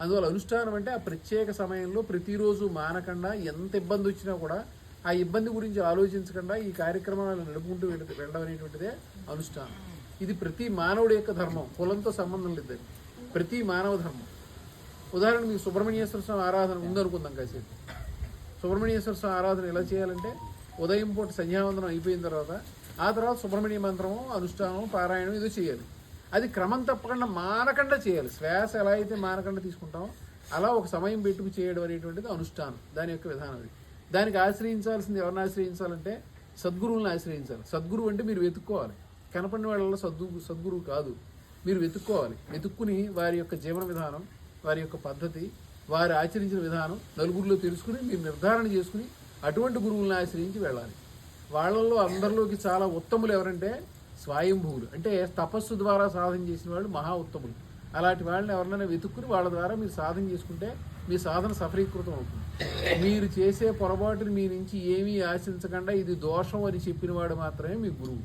అందువల్ల అనుష్ఠానం అంటే ఆ ప్రత్యేక సమయంలో ప్రతిరోజు మానకుండా ఎంత ఇబ్బంది వచ్చినా కూడా ఆ ఇబ్బంది గురించి ఆలోచించకుండా ఈ కార్యక్రమాలను నడుపుకుంటూ వెళ్ళడం అనేటువంటిదే అనుష్ఠానం. ఇది ప్రతి మానవుడి యొక్క ధర్మం, కులంతో సంబంధం లేదు, ప్రతి మానవ ధర్మం. ఉదాహరణ మీకు సుబ్రహ్మణ్యేశ్వర స్వామి ఆరాధన ఉందనుకుందాం కాసేపు. సుబ్రహ్మణ్యేశ్వర స్వామి ఆరాధన ఎలా చేయాలంటే ఉదయం పూట సంధ్యావందనం అయిపోయిన తర్వాత ఆ తర్వాత సుబ్రహ్మణ్య మంత్రము, అనుష్ఠానం, పారాయణం ఏదో చేయాలి. అది క్రమం తప్పకుండా మానకుండా చేయాలి. శ్వాస ఎలా అయితే మానకుండా తీసుకుంటామో అలా ఒక సమయం పెట్టుకు చేయడం అనేటువంటిది అనుష్ఠానం, దాని యొక్క విధానం. అది దానికి ఆశ్రయించాల్సింది ఎవరిని ఆశ్రయించాలంటే సద్గురువులను ఆశ్రయించాలి. సద్గురువు అంటే మీరు వెతుక్కోవాలి, కనపడిన వాళ్ళ సద్గురువు కాదు, మీరు వెతుక్కోవాలి. వెతుక్కుని వారి యొక్క జీవన విధానం, వారి యొక్క పద్ధతి, వారు ఆచరించిన విధానం నలుగురిలో తెలుసుకుని మీరు నిర్ధారణ చేసుకుని అటువంటి గురువులను ఆశ్రయించి వెళ్ళాలి. వాళ్ళల్లో అందరిలోకి చాలా ఉత్తములు ఎవరంటే స్వయంభువులు, అంటే తపస్సు ద్వారా సాధన చేసిన వాళ్ళు మహా ఉత్తములు. అలాంటి వాళ్ళని ఎవరినైనా వెతుక్కుని వాళ్ళ ద్వారా మీరు సాధన చేసుకుంటే మీ సాధన సఫలీకృతం అవుతుంది. మీరు చేసే పొరపాటుని మీ నుంచి ఏమీ ఆశించకుండా ఇది దోషం అని చెప్పిన వాడు మాత్రమే మీ గురువు.